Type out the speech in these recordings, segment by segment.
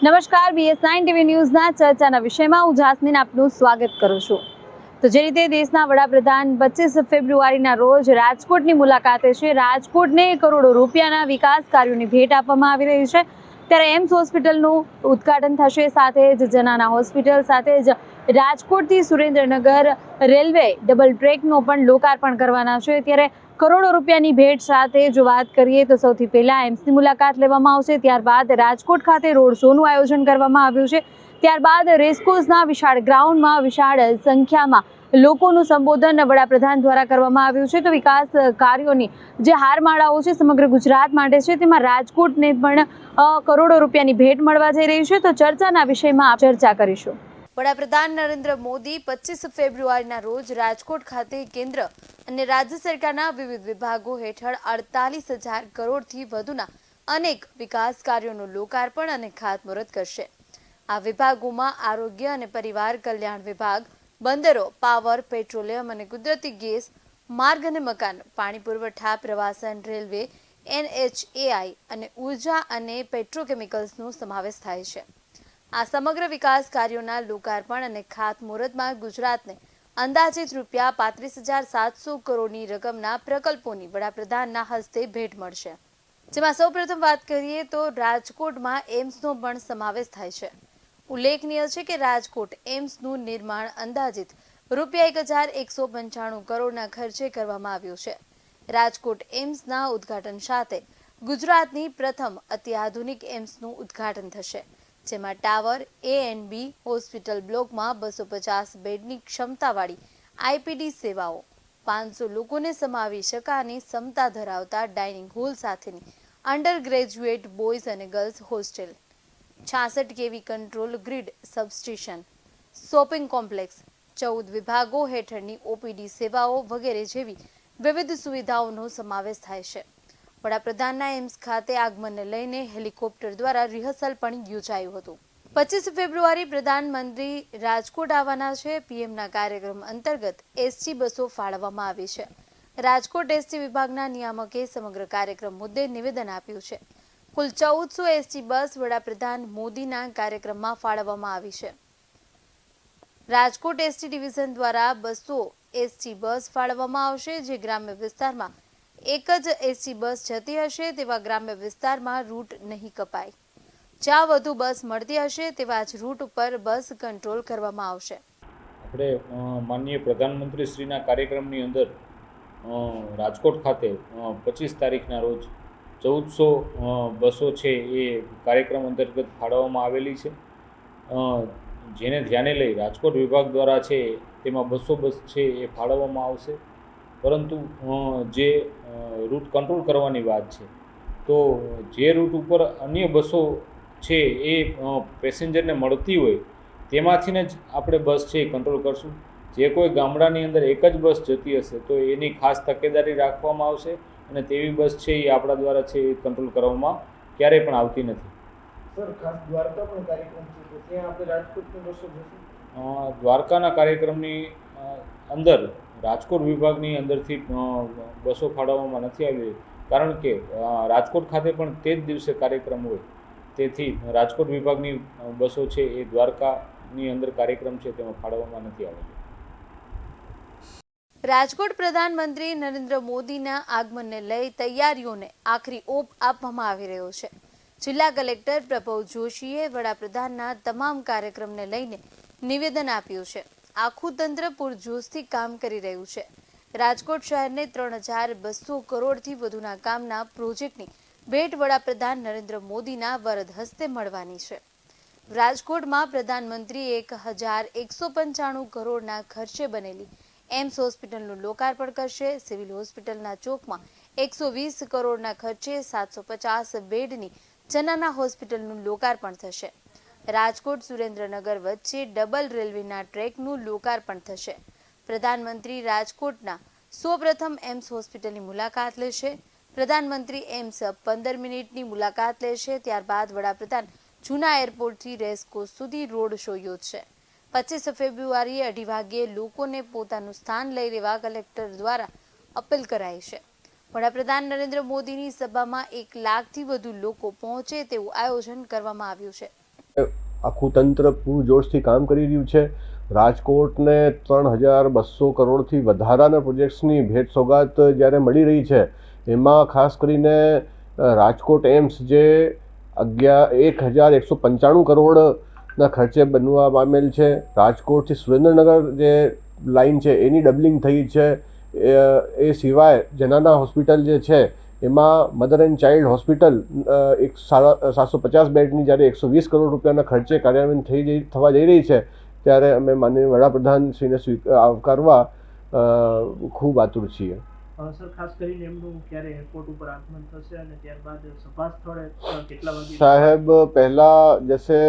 નમસ્કાર, BS9 TV ન્યૂઝના ચર્ચાના વિષયમાં હું જાસ્મીન આપનું સ્વાગત કરું છું। તો જે રીતે દેશના વડાપ્રધાન 25 ફેબ્રુઆરીના રોજ રાજકોટની મુલાકાતે છે, રાજકોટને કરોડો રૂપિયાના વિકાસ કાર્યોની ભેટ આપવામાં આવી રહી છે, ત્યારે એમ્સ હોસ્પિટલનું ઉદ્ઘાટન થશે, સાથે જ જનાના હોસ્પિટલ, સાથે જ રાજકોટથી સુરેન્દ્રનગર રેલવે ડબલ ટ્રેકનો પણ લોકાર્પણ કરવાના છે। ત્યારે કરોડો રૂપિયાની ભેટ સાથે જો વાત કરીએ તો સૌથી પહેલા એમ્સની મુલાકાત લેવામાં આવશે, ત્યારબાદ રાજકોટ ખાતે રોડ શોનું આયોજન કરવામાં આવ્યું છે, ત્યારબાદ રેસકોર્સના વિશાળ ગ્રાઉન્ડમાં વિશાળ સંખ્યામાં લોકોનું સંબોધન વડાપ્રધાન દ્વારા કરવામાં આવ્યું છે। તો વિકાસ કાર્યોની જે હારમાળાઓ છે સમગ્ર ગુજરાત માટે છે, તેમાં રાજકોટને પણ કરોડો રૂપિયાની ભેટ મળવા જઈ રહી છે। તો ચર્ચાના વિષયમાં ચર્ચા કરીશું। વડાપ્રધાન નરેન્દ્ર મોદી 25 ફેબ્રુઆરીના રોજ રાજકોટ ખાતે કેન્દ્ર અને રાજ્ય સરકારના વિવિધ વિભાગો હેઠળ 48,000 કરોડથી વધુના અનેક વિકાસ કાર્યોનું લોકાર્પણ અને ખાતમુહૂર્ત કરશે। આ વિભાગોમાં આરોગ્ય અને પરિવાર કલ્યાણ વિભાગ, બંદરો, પાવર, પેટ્રોલિયમ અને કુદરતી ગેસ, માર્ગ અને મકાન, પાણી પુરવઠા, પ્રવાસન, રેલવે, NHAI અને ઉર્જા અને પેટ્રોકેમિકલ્સનો સમાવેશ થાય છે। આ સમગ્ર વિકાસ કાર્યોના લોકાર્પણ અને ખાતમુહૂર્તમાં ગુજરાતને અંદાજિત રૂપિયા 35,700 કરોડની રકમના પ્રકલ્પોની વડાપ્રધાનના હસ્તે ભેટ મળશે, જેમાં સૌપ્રથમ વાત કરીએ તો રાજકોટમાં એમ્સનો પણ સમાવેશ થાય છે। ઉલ્લેખનીય છે કે રાજકોટ એમ્સનું નિર્માણ અંદાજિત રૂપિયા 1,195 કરોડના ખર્ચે કરવામાં આવ્યું છે। રાજકોટ એમ્સના ઉદ્ઘાટન સાથે ગુજરાતની પ્રથમ અત્યાધુનિક એમ્સનું ઉદ્ઘાટન થશે, જેમાં ટાવર, A&B હોસ્પિટલ બ્લોકમાં 250 બેડની ક્ષમતાવાળી IPD સેવાઓ, 500 લોકોને સમાવી શકાની ક્ષમતા ધરાવતા ડાઇનિંગ હોલ સાથેની અંડર ગ્રેજ્યુએટ બોયઝ અને girls hostel, 66 kV control grid substation, shopping complex, 14 વિભાગો હેઠળની OPD સેવાઓ વગેરે જેવી વિવિધ સુવિધાઓનો સમાવેશ થાય છે। વડાપ્રધાનના એમ્સ ખાતે આગમનને લઈને હેલિકોપ્ટર દ્વારા રિહર્સલ પણ યોજાયું હતું। 25 ફેબ્રુઆરી પ્રધાનમંત્રી રાજકોટ આવવાના છે। પીએમના કાર્યક્રમ અંતર્ગત ST બસો ફાળવવામાં આવી છે। રાજકોટ ST વિભાગના નિયામકે સમગ્ર કાર્યક્રમ મુદ્દે નિવેદન આપ્યું છે। કુલ 1400 ST બસ વડાપ્રધાન મોદીના કાર્યક્રમમાં ફાળવવામાં આવી છે। રાજકોટ ST ડિવિઝન દ્વારા 200 ST બસ ફાળવવામાં આવશે, જે ગ્રામ્ય વિસ્તારમાં એક જ ST બસ જતી હશે તેવા ગ્રામ્ય વિસ્તારમાં રૂટ નહીં કપાય। જ્યાં વધુ બસ મળતી હશે તેવા જ રૂટ ઉપર બસ કંટ્રોલ કરવામાં આવશે। આપણે માનનીય પ્રધાનમંત્રી શ્રીના કાર્યક્રમની અંદર રાજકોટ ખાતે 25 તારીખના રોજ 1400 બસો છે એ કાર્યક્રમ અંતર્ગત ફાળવવામાં આવેલી છે, જેને ધ્યાને લઈ રાજકોટ વિભાગ દ્વારા છે તેમાં 200 બસ છે એ ફાળવવામાં આવશે। પરંતુ જે રૂટ કંટ્રોલ કરવાની વાત છે, તો જે રૂટ ઉપર અન્ય બસો છે એ પેસેન્જરને મળતી હોય તેમાંથી જ આપણે બસ છે એ કંટ્રોલ કરશું। જે કોઈ ગામડાની અંદર એક જ બસ જતી હશે તો એની ખાસ તકેદારી રાખવામાં આવશે અને તેવી બસ છે એ આપણા દ્વારા છે એ કંટ્રોલ કરવામાં ક્યારેય પણ આવતી નથી। સર, ખાસ દ્વારકા પણ કાર્યક્રમ છે તો ત્યાં આપણે રાજકોટની બસો જશે? દ્વારકાના કાર્યક્રમની અંદર રાજકોટ વિભાગની અંદરથી બસો ફાળવવામાં નથી આવી, કારણ કે રાજકોટ ખાતે પણ તે જ દિવસે કાર્યક્રમ હોય, તેથી રાજકોટ વિભાગની બસો છે એ દ્વારકાની અંદર કાર્યક્રમ છે તેમાં ફાળવવામાં નથી આવેલી। રાજકોટ પ્રધાનમંત્રી નરેન્દ્ર મોદીના આગમનને લઈ તૈયારીઓને આખરી ઓપ આપવામાં આવી રહ્યો છે। જિલ્લા કલેક્ટર પ્રભવ જોશીએ વડાપ્રધાનના તમામ કાર્યક્રમને લઈને નિવેદન આપ્યું છે। આખું તંત્ર પૂરજોશથી કામ કરી રહ્યું છે। રાજકોટ શહેરને 3,200 કરોડથી વધુના કામના પ્રોજેક્ટની ભેટ વડાપ્રધાન નરેન્દ્ર મોદીના વરદ હસ્તે મળવાની છે। રાજકોટમાં પ્રધાનમંત્રી 1,195 કરોડના ખર્ચે બનેલી એમ્સ હોસ્પિટલનું લોકાર્પણ કરશે। સિવિલ હોસ્પિટલના ચોકમાં 120 કરોડના ખર્ચે 750 બેડની જનાના હોસ્પિટલનું લોકાર્પણ થશે। રાજકોટ સુરેન્દ્રનગર વચ્ચે ડબલ રેલવેના ટ્રેકનું લોકાર્પણ થશે। પ્રધાનમંત્રી રાજકોટના સૌપ્રથમ એમ્સ હોસ્પિટલની મુલાકાત લેશે। પ્રધાનમંત્રી એમ્સ 15 મિનિટની મુલાકાત લેશે, ત્યારબાદ વડાપ્રધાન જૂના એરપોર્ટથી રેસકોર્સ સુધી રોડ શો યોજશે। 25 ફેબ્રુઆરીએ 2:30 વાગ્યે લોકોને પોતાનું સ્થાન લઈ લેવા કલેક્ટર દ્વારા અપીલ કરાઈ છે। વડાપ્રધાન નરેન્દ્ર મોદીની સભામાં 1 લાખથી વધુ લોકો પહોંચે તેવું આયોજન કરવામાં આવ્યું છે। આખું તંત્ર પૂરજોશથી કામ કરી રહ્યું છે. રાજકોટને 3200 કરોડથી વધારાના પ્રોજેક્ટ્સની ભેટ સોગાત જ્યારે મળી રહી છે, એમાં ખાસ કરીને રાજકોટ એમ્સ જે 1195 કરોડના ખર્ચે બનવા પામેલ છે. રાજકોટથી સુરેન્દ્રનગર જે લાઇન છે એની ડબલિંગ થઈ છે. એ સિવાય જનાના હોસ્પિટલ જે છે એમાં મધર એન્ડ ચાઇલ્ડ હોસ્પિટલ 750 બેડની જ્યારે 120 કરોડ રૂપિયાના ખર્ચે કાર્યાન્વયન થવા જઈ રહી છે, ત્યારે અમે માનનીય વડાપ્રધાનશ્રીને આવકારવા ખૂબ આતુર છીએ. સર, ખાસ કરીને એમનું ક્યારે એરપોર્ટ ઉપર આગમન થશે અને ત્યારબાદ સભા સ્થળે કેટલા વાગે? સાહેબ, પહેલા જશે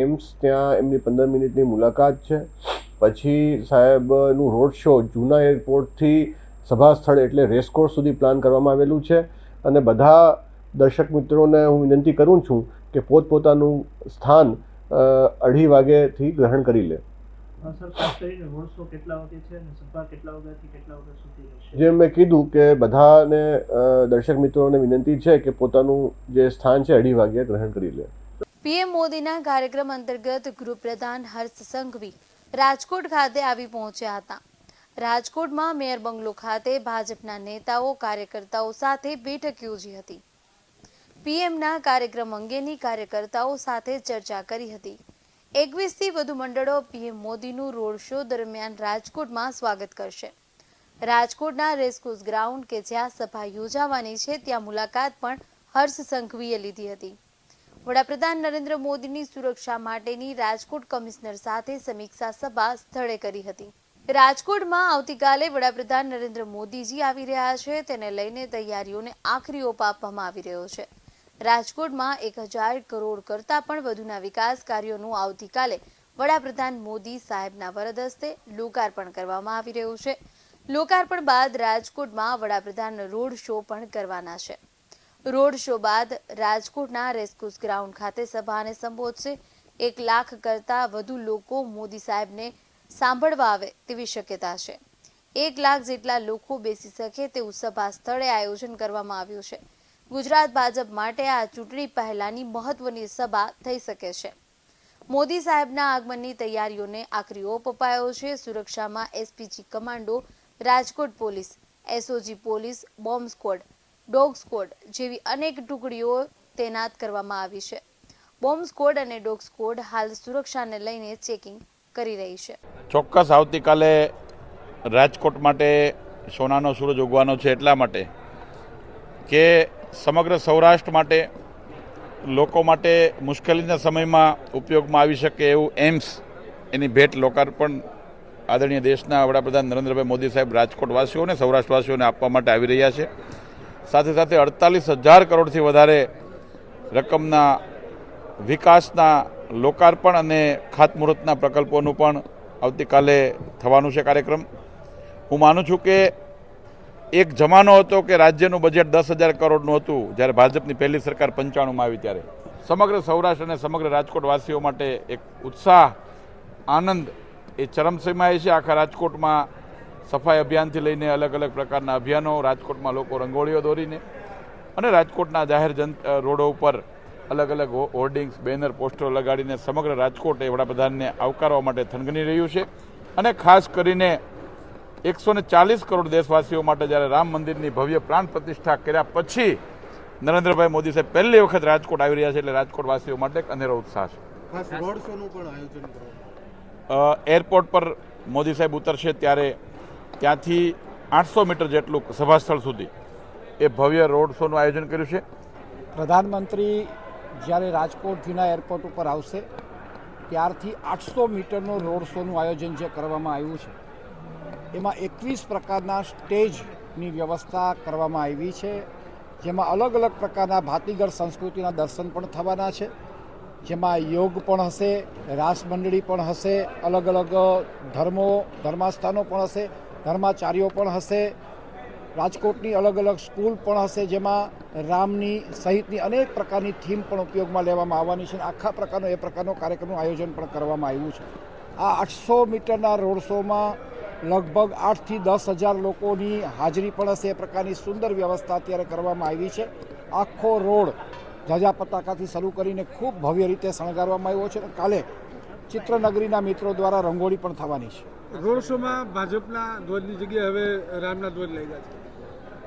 એમ્સ, ત્યાં એમની 15 મિનિટની મુલાકાત છે. પછી સાહેબનું રોડ શો જૂના એરપોર્ટથી સભા સ્થળ એટલે રેસકોર્સ સુધી પ્લાન કરવામાં આવેલું છે. અને બધા દર્શક મિત્રોને હું વિનંતી કરું છું કે પોતપોતાનું સ્થાન 2:30 વાગ્યાથી ગ્રહણ કરી લે. સર, ખાસ કરીને રોડ શો કેટલા વાગે છે અને સભા કેટલા વાગ્યાથી કેટલા વાગ્યા સુધી રહેશે? જેમ મેં કીધું કે બધાને દર્શક મિત્રોને વિનંતી છે કે પોતાનું જે સ્થાન છે 2:30 વાગ્યે ગ્રહણ કરી લે. પીએમ મોદીના કાર્યક્રમ અંતર્ગત ગૃહપ્રધાન હર્ષ સંઘવી રાજકોટ ખાતે આવી પહોંચ્યા હતા. રાજકોટમાં મેયર બંગલો ખાતે ભાજપના નેતાઓ કાર્યકર્તાઓ સાથે બેઠક યોજી હતી. પીએમના કાર્યક્રમ અંગેની કાર્યકર્તાઓ સાથે ચર્ચા કરી હતી. 21થી વધુ મંડળો પીએમ મોદીનું રોડ શો દરમિયાન રાજકોટમાં સ્વાગત કરશે. રાજકોટના રેસકોર્સ ગ્રાઉન્ડ કે જ્યાં સભા યોજાવાની છે ત્યાં મુલાકાત પણ હર્ષ સંઘવીએ લીધી હતી. વડાપ્રધાન નરેન્દ્ર મોદીની સુરક્ષા માટેની રાજકોટ કમિશનર સાથે સમીક્ષા સભા સ્થળે કરી હતી. રાજકોટમાં આવતીકાલે વડાપ્રધાન નરેન્દ્ર મોદીજી આવી રહ્યા છે, તેને લઈને તૈયારીઓને આખરી ઓપ આપવામાં આવી રહ્યો છે. રાજકોટમાં 1000 કરોડ કરતાં પણ વધુના વિકાસ કાર્યોનું આવતીકાલે વડાપ્રધાન મોદી સાહેબના વરદ હસ્તે લોકાર્પણ કરવામાં આવી રહ્યું છે. લોકાર્પણ બાદ રાજકોટમાં વડાપ્રધાન રોડ શો પણ કરવાના છે. રોડ શો બાદ રાજકોટના રેસકોર્સ ગ્રાઉન્ડ ખાતે સભાને સંબોધશે. 1 લાખ કરતાં વધુ લોકો મોદી સાહેબને સાંભળવા આવે તેવી શક્યતા છે. 1 લાખ જેટલા લોકો બેસી શકે તેવું સભા સ્થળે આયોજન કરવામાં આવ્યું છે. ગુજરાત ભાજપ માટે આ ચૂંટણી પહેલાની મહત્વની સભા થઈ શકે છે. મોદી સાહેબના આગમનની તૈયારીઓને આખરી ઓપ અપાયો છે. સુરક્ષામાં SPG commando, Rajkot police, SOG police, bomb squad, dog squad જેવી અનેક ટુકડીઓ તૈનાત કરવામાં આવી છે. બોમ્બ સ્ક્વોડ અને ડોગ સ્ક્વોડ હાલ સુરક્ષાને લઈને ચેકિંગ કરી રહી છે. ચોક્કસ આવતીકાલે રાજકોટ માટે સોનાનો સૂરજ ઉગવાનો છે, એટલા માટે કે સમગ્ર સૌરાષ્ટ્ર માટે, લોકો માટે મુશ્કેલીના સમયમાં ઉપયોગમાં આવી શકે એવું એમ્સ એની ભેટ લોકાર્પણ આદરણીય દેશના વડાપ્રધાન નરેન્દ્રભાઈ મોદી સાહેબ રાજકોટવાસીઓને, સૌરાષ્ટ્રવાસીઓને આપવા માટે આવી રહ્યા છે. સાથે સાથે 48,000 કરોડથી વધારે રકમના વિકાસના લોકાર્પણ અને ખાતમુહૂર્તના પ્રકલ્પોનું પણ આવતીકાલે થવાનું છે કાર્યક્રમ. હું માનું છું કે એક જમાનો હતો કે રાજ્યનું બજેટ 10,000 કરોડનું હતું, જ્યારે ભાજપની પહેલી સરકાર 95માં આવી ત્યારે. સમગ્ર સૌરાષ્ટ્ર અને સમગ્ર રાજકોટવાસીઓ માટે એક ઉત્સાહ, આનંદ એ ચરમસીમાએ છે. આખા રાજકોટમાં સફાઈ અભિયાનથી લઈને અલગ અલગ પ્રકારના અભિયાનો, રાજકોટમાં લોકો રંગોળીઓ દોરીને અને રાજકોટના જાહેર રોડો ઉપર અલગ અલગ હોર્ડિંગ્સ, બેનર, પોસ્ટરો લગાડીને સમગ્ર રાજકોટ એ વડાપ્રધાનને આવકારવા માટે થનગની રહ્યું છે. અને ખાસ કરીને 140 કરોડ દેશવાસીઓ માટે જ્યારે રામ મંદિરની ભવ્ય પ્રાણ પ્રતિષ્ઠા કર્યા પછી નરેન્દ્રભાઈ મોદી સાહેબ પહેલી વખત રાજકોટ આવી રહ્યા છે, એટલે રાજકોટવાસીઓ માટે એક અનેરો ઉત્સાહ છે. એરપોર્ટ પર મોદી સાહેબ ઉતરશે ત્યારે ત્યાંથી 800 મીટર જેટલું સભાસ્થળ સુધી એ ભવ્ય રોડ શોનું આયોજન કર્યું છે. પ્રધાનમંત્રી જ્યારે રાજકોટથીના એરપોર્ટ ઉપર આવશે ત્યારથી 800 મીટરનો રોડ શોનું આયોજન જે કરવામાં આવ્યું છે, એમાં 21 પ્રકારના સ્ટેજની વ્યવસ્થા કરવામાં આવી છે, જેમાં અલગ અલગ પ્રકારના ભાતીગળ સંસ્કૃતિના દર્શન પણ થવાના છે. જેમાં યોગ પણ હશે, રાસ મંડળી પણ હશે, અલગ અલગ ધર્માસ્થાનો પણ હશે, ધર્માચાર્યો પણ હશે, રાજકોટની અલગ અલગ સ્કૂલ પણ હશે, જેમાં રામની સહિતની અનેક પ્રકારની થીમ પણ ઉપયોગમાં લેવામાં આવવાની છે. આખા પ્રકારનો કાર્યક્રમનું આયોજન પણ કરવામાં આવ્યું છે. આ 800 મીટરના રોડ શોમાં લગભગ 8થી 10,000 લોકોની હાજરી પણ હશે. એ પ્રકારની સુંદર વ્યવસ્થા અત્યારે કરવામાં આવી છે. આખો રોડ ધજા પતાકાથી શરૂ કરીને ખૂબ ભવ્ય રીતે શણગારવામાં આવ્યો છે અને કાલે ચિત્રનગરીના મિત્રો દ્વારા રંગોળી પણ થવાની છે. રોડ શોમાં ભાજપના ધ્વજની જગ્યાએ હવે રામના ધ્વજ લઈ ગયા છે.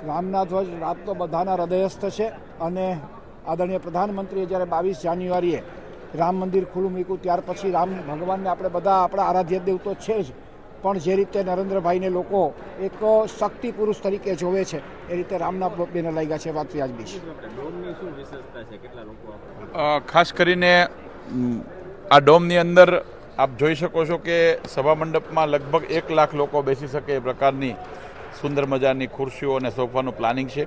રામના ધ્વજ રાત તો બધાના હૃદયસ્થ છે અને આદરણીય પ્રધાનમંત્રીએ જ્યારે 22 જાન્યુઆરીએ રામ મંદિર ખુલ્લું મૂક્યું ત્યાર પછી રામ ભગવાનને આપણે બધા આપણા આરાધ્ય દેવ તો છે જ, પણ જે રીતે નરેન્દ્રભાઈને લોકો એક શક્તિ પુરુષ તરીકે જોવે છે એ રીતે રામના બેનર લાગ્યા છે. વાત વ્યાજબી છે. ખાસ કરીને આ ડોમની અંદર આપ જોઈ શકો છો કે સભા મંડપમાં લગભગ 1 લાખ લોકો બેસી શકે એ પ્રકારની સુંદર મજાની ખુરશીઓ અને સોફાનું પ્લાનિંગ છે.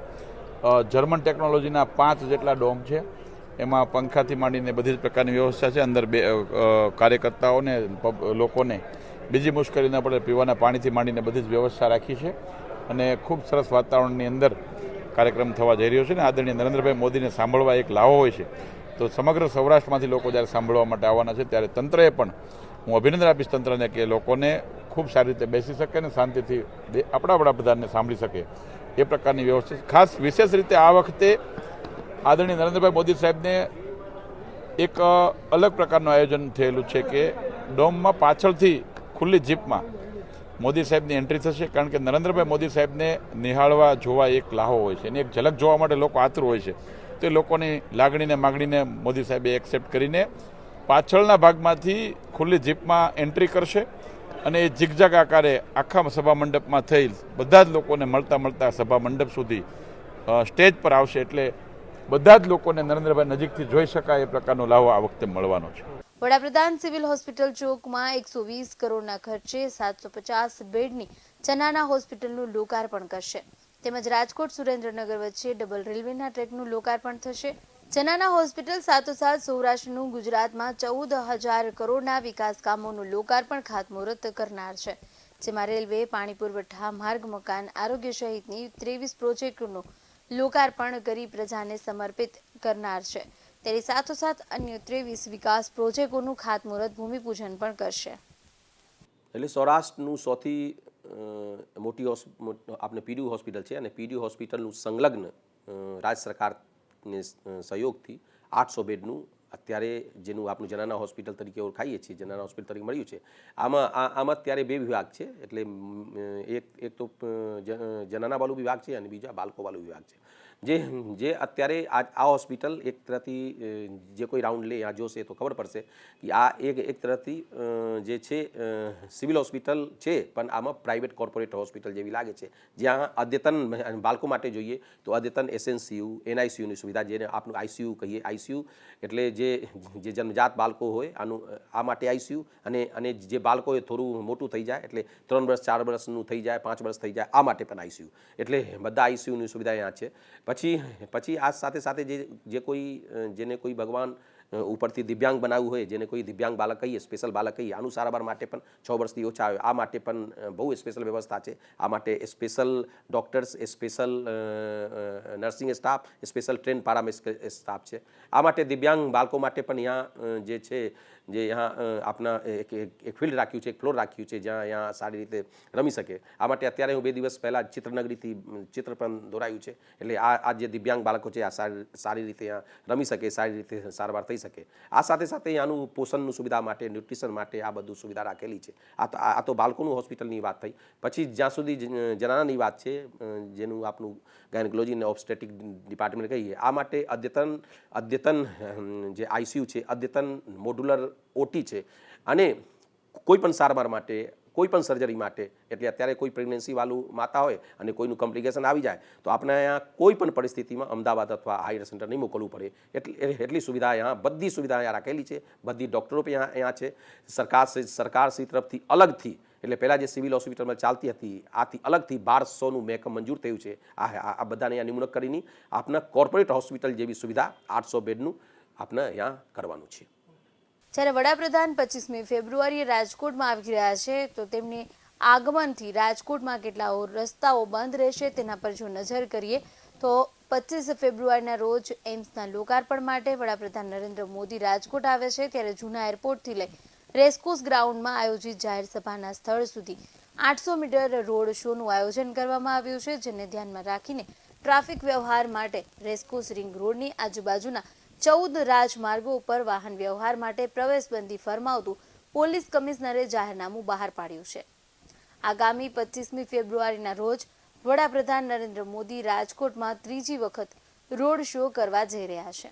જર્મન ટેકનોલોજીના 5 જેટલા ડોમ છે, એમાં પંખાથી માંડીને બધી જ પ્રકારની વ્યવસ્થા છે. અંદર કાર્યકર્તાઓને લોકોને બીજી મુશ્કેલી ન પડે પીવાના પાણીથી માંડીને બધી જ વ્યવસ્થા રાખી છે અને ખૂબ સરસ વાતાવરણની અંદર કાર્યક્રમ થવા જઈ રહ્યો છે. ને આદરણીય નરેન્દ્રભાઈ મોદીને સાંભળવા એક લાવો હોય છે, તો સમગ્ર સૌરાષ્ટ્રમાંથી લોકો જ્યારે સાંભળવા માટે આવવાના છે ત્યારે તંત્રએ પણ હું અભિનંદન આપીશ તંત્રને કે લોકોને ખૂબ સારી રીતે બેસી શકે અને શાંતિથી આપણા વડાપ્રધાનને સાંભળી શકે એ પ્રકારની વ્યવસ્થા. ખાસ વિશેષ રીતે આ વખતે આદરણીય નરેન્દ્રભાઈ મોદી સાહેબને એક અલગ પ્રકારનું આયોજન થયેલું છે કે ડોમમાં પાછળથી ખુલ્લી જીપમાં મોદી સાહેબની એન્ટ્રી થશે, કારણ કે નરેન્દ્રભાઈ મોદી સાહેબને નિહાળવા જોવા એક લાહો હોય છે, એની એક ઝલક જોવા માટે લોકો આતુર હોય છે. તો એ લોકોની લાગણીને માગણીને મોદી સાહેબે એક્સેપ્ટ કરીને પાછળના ભાગમાંથી ખુલ્લી જીપમાં એન્ટ્રી કરશે અને એ ઝીગઝાગ આકારે આખા સભા મંડપમાં થઈ બધા જ લોકોને મળતા સભા મંડપ સુધી સ્ટેજ પર આવશે. એટલે બધા જ લોકોને નરેન્દ્રભાઈ નજીકથી જોઈ શકાય એ પ્રકારનો લાવો આ વખતે મળવાનો છે. વડાપ્રધાન સિવિલ હોસ્પિટલ ચોકમાં 120 કરોડના ખર્ચે 750 બેડની ચનાના હોસ્પિટલનું લોકાર્પણ કરશે. તેમજ રાજકોટ સુરેન્દ્રનગર વચ્ચે ડબલ રેલવેના ટ્રેકનું લોકાર્પણ થશે. ચનાના હોસ્પિટલ સાથોસાથ સૌરાષ્ટ્રનું ગુજરાતમાં 14,000 કરોડના વિકાસ કામોનું લોકાર્પણ ખાતમુહૂર્ત કરનાર છે, જેમાં રેલવે, પાણી પુરવઠા, માર્ગ, મકાન, આરોગ્ય સહિતની 23 પ્રોજેક્ટોનું લોકાર્પણ કરી પ્રજાને સમર્પિત કરનાર છે. તેની સાથોસાથ અન્ય 23 વિકાસ પ્રોજેક્ટોનું ખાતમુહૂર્ત ભૂમિપૂજન પણ કરશે. એટલે સૌરાષ્ટ્રનું સૌથી મોટી આપણે પીડીયુ હોસ્પિટલ છે અને પીડીયુ હોસ્પિટલનું સંલગ્ન રાજ્ય સરકારને સહયોગથી 800 બેડનું અત્યારે જેનું આપણું જનાના હોસ્પિટલ તરીકે ઓળખાઈએ છીએ, જનાના હોસ્પિટલ તરીકે મળ્યું છે. આમાં અત્યારે 2 વિભાગ છે. એટલે એક તો જનાના વાળું વિભાગ છે અને બીજા બાળકો વાળું વિભાગ છે. જે અત્યારે આ હોસ્પિટલ એક તરફથી જે કોઈ રાઉન્ડ લે આ જોશે તો ખબર પડશે કે આ એક તરફથી જે છે સિવિલ હોસ્પિટલ છે, પણ આમાં પ્રાઇવેટ કોર્પોરેટ હોસ્પિટલ જેવી લાગે છે, જ્યાં અદ્યતન બાળકો માટે જોઈએ તો અદ્યતન એસએનસીયુ, એનઆઈસીયુની સુવિધા, જેને આપણું આઈસીયુ કહીએ. આઈસીયુ એટલે જે જન્મજાત બાળકો હોય આ માટે આઈસીયુ, અને જે બાળકો એ થોડું મોટું થઈ જાય એટલે 3 વર્ષ 4 વર્ષનું થઈ જાય, 5 વર્ષ થઈ જાય, આ માટે પણ આઈસીયુ. એટલે બધા આઈસીયુની સુવિધા અહીંયા છે. પછી આ સાથે સાથે જે કોઈ જેને કોઈ ભગવાન ઉપરથી દિવ્યાંગ બનાવવું હોય, જેને કોઈ દિવ્યાંગ બાળક કહીએ, સ્પેશિયલ બાળક કહીએ, આનું સારવાર માટે પણ 6 વર્ષથી ઓછા આવે, આ માટે પણ બહુ સ્પેશિયલ વ્યવસ્થા છે. આ માટે special doctors, special nursing staff, special train paramedical staff છે. આ માટે દિવ્યાંગ બાળકો માટે પણ અહીંયા જે છે જે અહીંયા આપણા એક ફિલ્ડ રાખ્યું છે, એક ફ્લોર રાખ્યું છે, જ્યાં અહીંયા સારી રીતે રમી શકે. આ માટે અત્યારે હું 2 દિવસ પહેલાં ચિત્રનગરીથી ચિત્ર પણ દોરાયું છે. એટલે આ જે દિવ્યાંગ બાળકો છે આ સારી રીતે અહીંયા રમી શકે, સારી રીતે સારવાર થઈ શકે. આ સાથે સાથે અહીંયાનું પોષણનું સુવિધા માટે, ન્યુટ્રિશન માટે આ બધું સુવિધા રાખેલી છે. આ તો બાળકોનું હોસ્પિટલની વાત થઈ. પછી જ્યાં સુધી જનાનાની વાત છે, જેનું આપણું ગાયનેકોલોજી અને ઓબ્સ્ટેટિક ડિપાર્ટમેન્ટ કહીએ, આ માટે અદ્યતન જે આઈસીયુ છે, અદ્યતન મોડ્યુલર ઓટી છે, અને કોઈ પણ સારવાર માટે, કોઈ પણ સર્જરી માટે, એટલે અત્યારે કોઈ પ્રેગ્નન્સીવાળું માતા હોય અને કોઈનું કોમ્પ્લિકેશન આવી જાય તો આપણે અહીંયા કોઈ પણ પરિસ્થિતિમાં અમદાવાદ અથવા હાયર સેન્ટર નહીં મોકલવું પડે. એટલી સુવિધા અહીંયા, બધી સુવિધા અહીંયા રાખેલી છે. બધી ડૉક્ટરો પણ અહીંયા છે. સરકારશ્રી તરફથી અલગથી, એટલે પહેલાં જે સિવિલ હોસ્પિટલમાં ચાલતી હતી આથી અલગથી 1200નું મેકઅપ મંજૂર થયું છે. આ બધાને અહીંયા નિમણૂક કરીને આપણા કોર્પોરેટ હોસ્પિટલ જેવી સુવિધા 800 બેડનું આપણે અહીંયા કરવાનું છે. જ્યારે વડાપ્રધાન 25મી ફેબ્રુઆરીએ રાજકોટમાં આવી રહ્યા છે, તો તેમની આગમનથી રાજકોટમાં કેટલા રસ્તાઓ બંધ રહેશે તેના પર જો નજર કરીએ તો 25 ફેબ્રુઆરીના રોજ એમ્સના લોકાર્પણ માટે વડાપ્રધાન નરેન્દ્ર મોદી રાજકોટ આવે છે. ત્યારે જૂના એરપોર્ટથી લઈ રેસકોર્સ ગ્રાઉન્ડમાં આયોજિત જાહેર સભાના સ્થળ સુધી 800 મીટર રોડ શોનું આયોજન કરવામાં આવ્યું છે, જેને ધ્યાનમાં રાખીને ટ્રાફિક વ્યવહાર માટે રેસકોર્સ રિંગ રોડની આજુબાજુના 14 રાજમાર્ગો ઉપર વાહન વ્યવહાર માટે પ્રવેશબંધી ફરમાવતું પોલીસ કમિશનરે જાહેરનામું બહાર પાડ્યું છે. આગામી 25મી ફેબ્રુઆરીના રોજ વડાપ્રધાન નરેન્દ્ર મોદી રાજકોટમાં ત્રીજી વખત રોડ શો કરવા જઈ રહ્યા છે.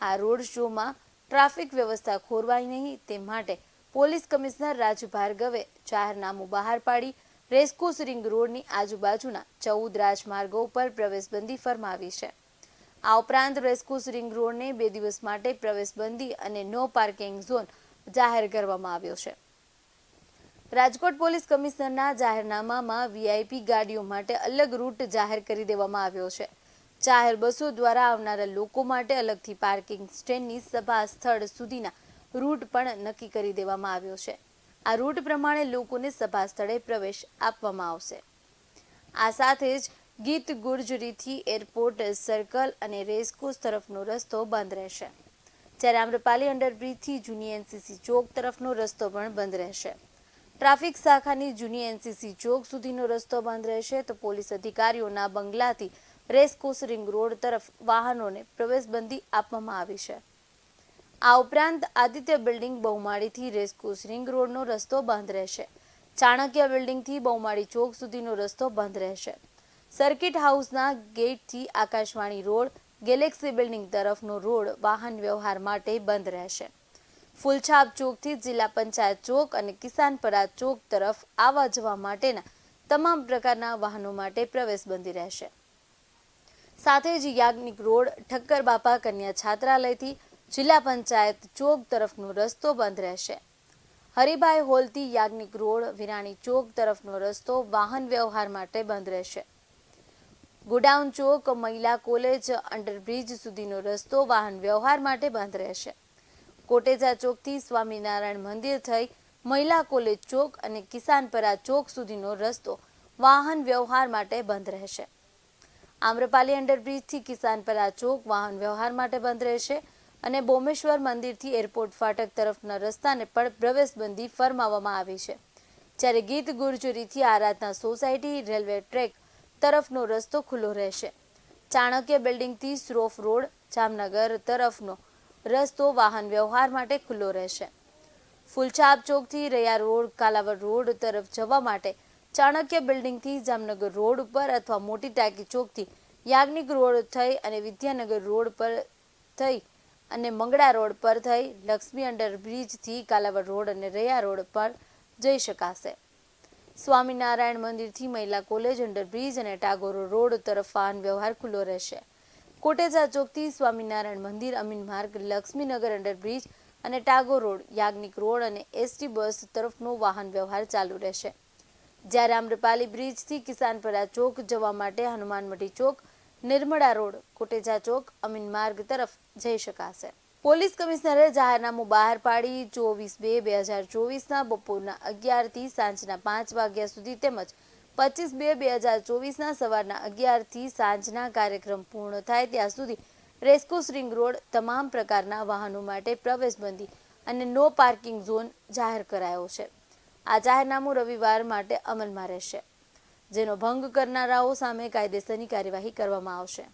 આ રોડ શોમાં ટ્રાફિક વ્યવસ્થા ખોરવાય નહીં તે માટે પોલીસ કમિશનર રાજુ ભાર્ગવે જાહેરનામું બહાર પાડી રેસકોર્સ રિંગ રોડની આજુબાજુના 14 રાજમાર્ગો ઉપર પ્રવેશબંધી ફરમાવી છે. આ ઉપરાંત રેસકોર્સ રિંગ રોડને 2 દિવસ માટે પ્રવેશબંધી અને નો પાર્કિંગ ઝોન જાહેર કરવામાં આવ્યો છે. રાજકોટ પોલીસ કમિશનરના જાહેરનામામાં વીઆઈપી ગાડીઓ માટે અલગ રૂટ જાહેર કરી દેવામાં આવ્યો છે. જાહેર બસો દ્વારા આવનારા લોકો માટે અલગથી પાર્કિંગ સ્ટેન્ડની સભા સ્થળ સુધીના રૂટ પણ નક્કી કરી દેવામાં આવ્યો છે. આ રૂટ પ્રમાણે લોકોને સભા સ્થળે પ્રવેશ આપવામાં આવશે. આ સાથે જ ગીત ગુર્જરીથી એરપોર્ટ સર્કલ અને રેસકોર્સ તરફનો રસ્તો બંધ રહેશે, જ્યારે આમ્રપાલી અંડરબ્રિજથી જૂની એનસીસી ચોક તરફનો રસ્તો પણ બંધ રહેશે. ટ્રાફિક શાખાની જૂની એનસીસી ચોક સુધીનો રસ્તો બંધ રહેશે, તો પોલીસ અધિકારીઓના બંગલાથી રેસકોર્સ રિંગ રોડ તરફ વાહનોને પ્રવેશબંધી આપવામાં આવી છે. આ ઉપરાંત આદિત્ય બિલ્ડિંગ બહુમાળીથી રેસકોર્સ રિંગ રોડનો રસ્તો બંધ રહેશે. ચાણક્ય બિલ્ડિંગથી બહુમાળી ચોક સુધીનો રસ્તો બંધ રહેશે. સર્કિટ હાઉસના ગેટથી આકાશવાણી રોડ, ગેલેક્સી બિલ્ડિંગ તરફનો રોડ વાહન વ્યવહાર માટે બંધ રહેશે. ફૂલછાપ ચોકથી જિલ્લા પંચાયત ચોક અને કિસાનપરા ચોક તરફ આવવા જવા માટેના તમામ પ્રકારના વાહનો માટે પ્રવેશબંધી રહેશે. સાથે જ યાજ્ઞિક રોડ, ઠક્કર બાપા કન્યા છાત્રાલયથી જિલ્લા પંચાયત ચોક તરફનો રસ્તો બંધ રહેશે. હરિભાઈ હોલથી યાજ્ઞિક રોડ, વિરાણી ચોક તરફનો રસ્તો વાહન વ્યવહાર માટે બંધ રહેશે. ગોડાઉન ચોક, મહિલા કોલેજ અંડરબ્રિજ સુધીનો રસ્તો વાહન વ્યવહાર માટે બંધ રહેશે. કોટેજા ચોકથી સ્વામિનારાયણ મંદિર થઈ મહિલા કોલેજ ચોક અને કિસાનપરા ચોક સુધીનો રસ્તો વાહન વ્યવહાર માટે બંધ રહેશે. આમ્રપાલી અંડરબ્રિજથી કિસાનપરા ચોક વાહન વ્યવહાર માટે બંધ રહેશે અને બોમેશ્વર મંદિરથી એરપોર્ટ ફાટક તરફના રસ્તાને પણ પ્રવેશબંધી ફરમાવવામાં આવી છે, જ્યારે ગીત ગુર્જરીથી આરાધના સોસાયટી રેલવે ટ્રેક તરફનો રસ્તો ખુલ્લો રહેશે. ચાણક્ય બિલ્ડિંગથી શ્રોફ રોડ, જામનગર તરફનો રસ્તો વાહન વ્યવહાર માટે ખુલ્લો રહેશે. ફૂલછાપ ચોકથી રૈયા રોડ, કાલાવડ રોડ તરફ જવા માટે ચાણક્ય બિલ્ડિંગથી જામનગર રોડ ઉપર અથવા મોટી ટાંકી ચોકથી યાજ્ઞિક રોડ થઈ અને વિદ્યાનગર રોડ પર થઈ અને મંગળા રોડ પર થઈ લક્ષ્મી અંડરબ્રિજથી કાલાવડ રોડ અને રૈયા રોડ પર જઈ શકાશે. સ્વામિનારાયણ મંદિરથી મહિલા કોલેજ અંડરબ્રિજ અને ટાગોર રોડ તરફ વાહન વ્યવહાર ખુલ્લો રહેશે. કોટેજા ચોકથી સ્વામિનારાયણ મંદિર, અમીન માર્ગ, લક્ષ્મીનગર અંડરબ્રિજ અને ટાગોર રોડ, યાજ્ઞિક રોડ અને એસટી બસ તરફનો વાહન વ્યવહાર ચાલુ રહેશે. જ્યારે આમ્રપાલી બ્રિજથી કિસાનપરા ચોક જવા માટે હનુમાનમઢી ચોક, નિર્મળા રોડ, કોટેજા ચોક, અમીન માર્ગ તરફ જઈ શકાશે. પોલીસ કમિશનરે જાહેરનામું બહાર પાડી 24/2/2024ના બપોરના 11થી સાંજના 5 વાગ્યા સુધી તેમજ 25/2/2024ના સવારના 11થી સાંજના કાર્યક્રમ પૂર્ણ થાય ત્યાં સુધી રેસકોર્સ રિંગ રોડ તમામ પ્રકારના વાહનો માટે પ્રવેશબંધી અને નો પાર્કિંગ ઝોન જાહેર કરાયો છે. આ જાહેરનામું રવિવાર માટે અમલમાં રહેશે, જેનો ભંગ કરનારાઓ સામે કાયદેસરની કાર્યવાહી કરવામાં આવશે.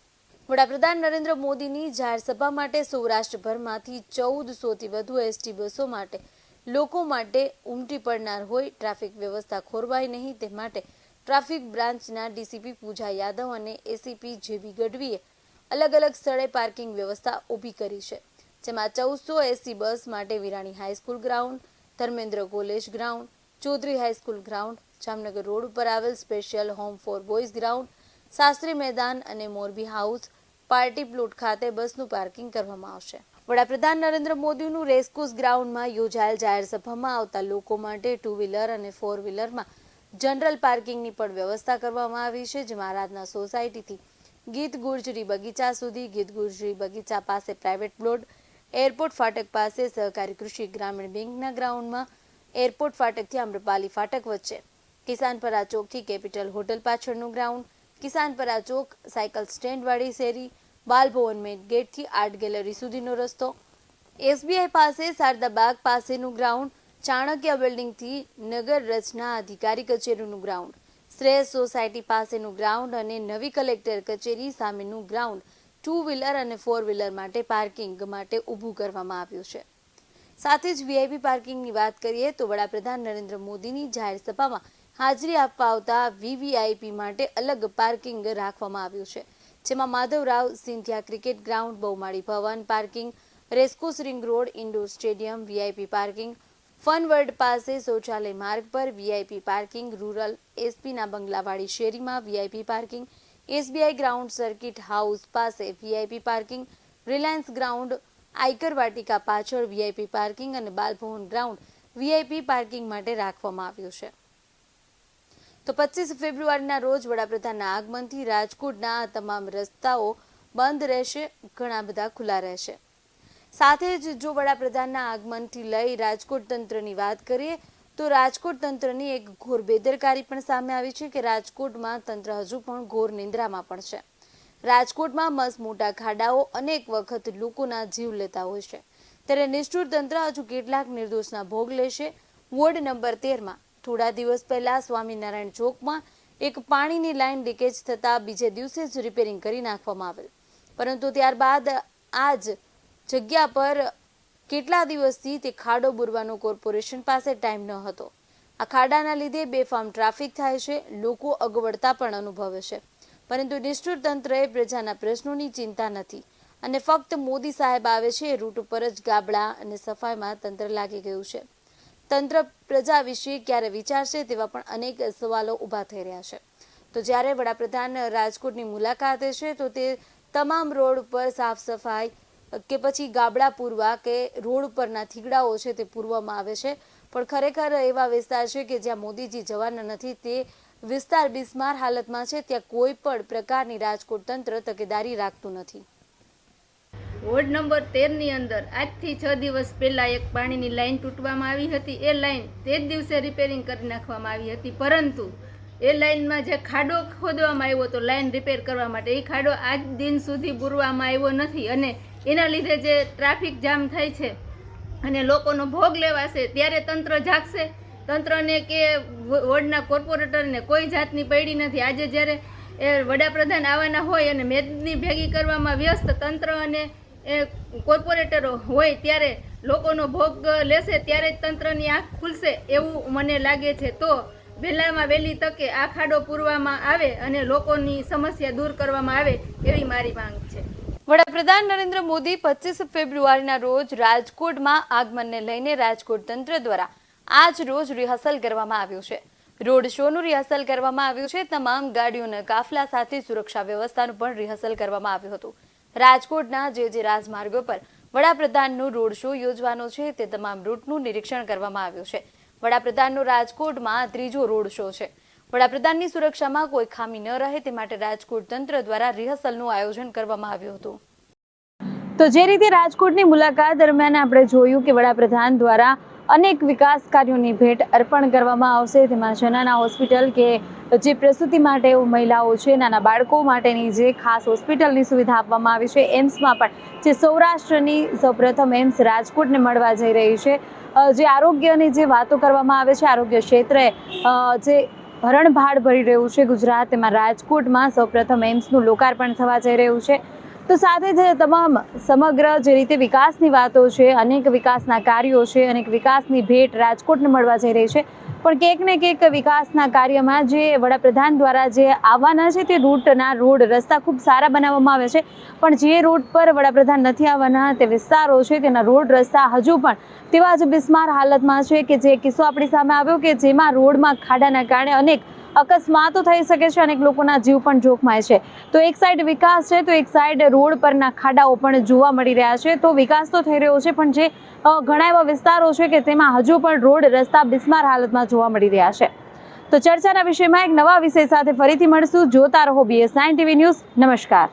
વડાપ્રધાન નરેન્દ્ર મોદીની જાહેર સભા માટે સૌરાષ્ટ્રભરમાંથી 1400થી વધુ એસટી બસો માટે લોકો માટે ઉમટી પડનાર હોય, ટ્રાફિક વ્યવસ્થા ખોરવાય નહીં તે માટે ટ્રાફિક બ્રાન્ચના ડીસીપી પૂજા યાદવ અને એસીપી જેબી ગઢવીએ અલગ અલગ સ્થળે પાર્કિંગ વ્યવસ્થા ઊભી કરી છે, જેમાં 1400 એસટી બસ માટે Virani high school ground, Dharmendra college ground, Chaudhary high school ground, Jamnagar road ઉપર આવેલ special home for boys ground, Shastri મેદાન અને મોરબી હાઉસ પાર્ટી પ્લોટ ખાતે બસનું પાર્કિંગ કરવામાં આવશે. વડાપ્રધાન નરેન્દ્ર મોદીનું રેસકોર્સ ગ્રાઉન્ડમાં યોજાયેલ જાહેર સભામાં આવતા લોકો માટે 2 વ્હીલર અને 4 વ્હીલરમાં જનરલ પાર્કિંગની પણ વ્યવસ્થા કરવામાં આવી છે, જેમાં આરાધના સોસાયટીથી ગીત ગુર્જરી બગીચા સુધી, ગીત ગુર્જરી બગીચા પાસે પ્રાઇવેટ પ્લોટ, એરપોર્ટ ફાટક પાસે સહકારી કૃષિ ગ્રામીણ બેંકના ગ્રાઉન્ડમાં, એરપોર્ટ ફાટકથી આમ્રપાલી ફાટક વચ્ચે, કિસાનપરા ચોકથી કેપિટલ હોટલ પાછળનું ગ્રાઉન્ડ, કિસાનપરા ચોક સાયકલ સ્ટેન્ડવાળી શેરી, બાલભવન મેઇન ગેટથી આર્ટ ગેલેરી સુધીનો રસ્તો, એસબીઆઈ પાસે શારદાબાગ પાસેનું ગ્રાઉન્ડ, ચાણક્ય બિલ્ડિંગથી નગર રચના અધિકારી કચેરીનું ગ્રાઉન્ડ, શ્રેયસ સોસાયટી પાસેનું ગ્રાઉન્ડ અને નવી કલેક્ટર કચેરી સામેનું ગ્રાઉન્ડ 2 વ્હીલર અને 4 વ્હીલર માટે પાર્કિંગ માટે ઊભું કરવામાં આવ્યું છે. સાથે જ વીઆઈપી પાર્કિંગની વાત કરીએ તો વડાપ્રધાન નરેન્દ્ર મોદીની જાહેર સભામાં હાજરી આપવા આવતા વીવીઆઈપી માટે અલગ પાર્કિંગ રાખવામાં આવ્યું છે, જેમાં Madhavrao Scindia cricket ground, Bahumali Bhavan parking, racecourse ring road, indoor stadium VIP parking, fun world પાસે શૌચાલય માર્ગ પર વીઆઈપી પાર્કિંગ, રૂરલ એસપીના બંગલાવાળી શેરીમાં VIP parking, SBI ground, circuit house પાસે VIP parking, Reliance ground, Aaykar Vatika પાછળ વીઆઈપી પાર્કિંગ અને બાલભવન ગ્રાઉન્ડ વીઆઈપી પાર્કિંગ માટે રાખવામાં આવ્યું છે. તો 25 ફેબ્રુઆરીના રોજ વડાપ્રધાનના આગમનથી રાજકોટના આ તમામ રસ્તાઓ બંધ રહેશે, ઘણા બધા ખુલ્લા રહેશે. સાથે જ જો વડાપ્રધાનના આગમનથી લઈ રાજકોટ તંત્રની વાત કરીએ તો રાજકોટ તંત્રની એક ઘોર બેદરકારી પણ સામે આવી છે કે રાજકોટમાં તંત્ર હજુ પણ ઘોર નિંદ્રામાં પણ છે. રાજકોટમાં મસ્ત મોટા ખાડાઓ અનેક વખત લોકોના જીવ લેતા હોય છે, ત્યારે નિષ્ઠુર તંત્ર હજુ કેટલાક નિર્દોષના ભોગ લેશે. વોર્ડ નંબર 13માં થોડા દિવસ પહેલા સ્વામિનારાયણ ચોકમાં એક પાણીની લાઈન લીકેજ થતા બીજે દિવસે જ રિપેરિંગ કરી નાખવામાં આવેલ, પરંતુ ત્યારબાદ આ જ જગ્યા પર કેટલા દિવસથી તે ખાડો બુરવાનો કોર્પોરેશન પાસે ટાઈમ ન હતો. આ ખાડાના લીધે બેફામ ટ્રાફિક થાય છે, લોકો અગવડતા પણ અનુભવે છે, પરંતુ નિષ્ઠુર તંત્રએ પ્રજાના પ્રશ્નોની ચિંતા નથી અને ફક્ત મોદી સાહેબ આવે છે એ રૂટ ઉપર જ ગાબડા અને સફાઈમાં તંત્ર લાગી ગયું છે. તંત્ર પ્રજા વિશે ક્યારે વિચારશે તેવા પણ અનેક સવાલો ઊભા થઈ રહ્યા છે. તો જ્યારે વડાપ્રધાન રાજકોટની મુલાકાતે છે તો તે તમામ રોડ ઉપર સાફ સફાઈ કે પછી ગાબડા પૂરવા કે રોડ પરના થીગડાઓ છે તે પૂરવામાં આવે છે, પણ ખરેખર એવા વિસ્તાર છે કે જ્યાં મોદીજી જવાના નથી, તે વિસ્તાર બિસ્માર હાલતમાં છે, ત્યાં કોઈ પણ પ્રકારની રાજકોટ તંત્ર તકેદારી રાખતું નથી. વોર્ડ નંબર 13ની અંદર આજથી 6 દિવસ પહેલા એક પાણીની લાઈન તૂટવામાં આવી હતી. એ લાઈન તે જ દિવસે રિપેરિંગ કરી નાખવામાં આવી હતી, પરંતુ એ લાઈનમાં જે ખાડો ખોદવામાં આવ્યો હતો લાઈન રિપેર કરવા માટે, એ ખાડો આજ દિન સુધી પૂરવામાં આવ્યો નથી અને એના લીધે જે ટ્રાફિક જામ થાય છે અને લોકોનો ભોગ લેવાશે, ત્યારે તંત્ર જાગશે. તંત્રને કે વોર્ડના કોર્પોરેટરને કોઈ જાતની પડી નથી. આજે જ્યારે વડાપ્રધાન આવવાના હોય અને મેદની ભેગી કરવામાં વ્યસ્ત તંત્ર અને કોર્પોરેટરો હોય, ત્યારે લોકોનો ભોગ લેશે, ત્યારે જ તંત્રની આંખ ખુલશે એવું મને લાગે છે. તો વહેલામાં વહેલી તકે આ ખાડો પૂરવામાં આવે અને લોકોની સમસ્યા દૂર કરવામાં આવે એવી મારી માંગ છે. વડાપ્રધાન નરેન્દ્ર મોદી 25 ફેબ્રુઆરીના રોજ રાજકોટમાં આગમનને લઈને રાજકોટ તંત્ર દ્વારા આજ રોજ રિહર્સલ કરવામાં આવ્યું છે. રોડ શોનું રિહર્સલ કરવામાં આવ્યું છે. તમામ ગાડીઓના કાફલા સાથે સુરક્ષા વ્યવસ્થાનું પણ રિહર્સલ કરવામાં આવ્યું હતું. રાજકોટના જે રાજમાર્ગો પર વડાપ્રધાનનો રોડ શો યોજવાનો છે તે તમામ રૂટનું નિરીક્ષણ કરવામાં આવ્યું છે. વડાપ્રધાનનો રાજકોટમાં 3જો રોડ શો છે. વડાપ્રધાનની સુરક્ષામાં કોઈ ખામી ન રહે તે માટે રાજકોટ તંત્ર દ્વારા રિહર્સલનું આયોજન કરવામાં આવ્યું હતું. તો જે રીતે રાજકોટની મુલાકાત દરમિયાન આપણે જોયું કે વડાપ્રધાન દ્વારા અનેક વિકાસ કાર્યોની ભેટ અર્પણ કરવામાં આવશે, તેમાં જનાના હોસ્પિટલ કે જે પ્રસૂતિ માટે મહિલાઓ છે, નાના બાળકો માટેની જે ખાસ હોસ્પિટલની સુવિધા આપવામાં આવી છે, એમ્સમાં પણ જે સૌરાષ્ટ્રની સૌપ્રથમ એમ્સ રાજકોટને મળવા જઈ રહી છે, જે આરોગ્યની જે વાતો કરવામાં આવે છે, આરોગ્ય ક્ષેત્રે જે હરણભાળ ભરી રહ્યું છે ગુજરાત, તેમાં રાજકોટમાં સૌપ્રથમ એમ્સનું લોકાર્પણ થવા જઈ રહ્યું છે. તો સાથે જ તમામ સમગ્ર જે રીતે વિકાસની વાતો છે, અનેક વિકાસના કાર્યો છે, અનેક વિકાસની ભેટ રાજકોટને મળવા જઈ રહી છે, પણ ક્યાંક ને ક્યાંક વિકાસના કાર્યમાં જે વડાપ્રધાન દ્વારા જે આવવાના છે તે રૂટના રોડ રસ્તા ખૂબ સારા બનાવવામાં આવે છે, પણ જે રૂટ પર વડાપ્રધાન નથી આવવાના તે વિસ્તારો છે તેના રોડ રસ્તા હજુ પણ તેવા જ બિસ્માર હાલતમાં છે કે જે કિસ્સો આપણી સામે આવ્યો કે જેમાં રોડમાં ખાડાના કારણે અનેક અકસ્માતો થઈ શકે છે, અનેક લોકોના જીવ પણ જોખમાય છે. તો એક સાઈડ વિકાસ છે તો એક સાઈડ રોડ પરના ખાડાઓ પણ જોવા મળી રહ્યા છે. તો વિકાસ તો થઈ રહ્યો છે, પણ જે ઘણા એવા વિસ્તારો છે કે તેમાં હજુ પણ રોડ રસ્તા બિસ્માર હાલતમાં જોવા મળી રહ્યા છે. તો ચર્ચાના વિષયમાં એક નવા વિષય સાથે ફરીથી મળશું. જોતા રહો BS9 TV ન્યૂઝ. નમસ્કાર.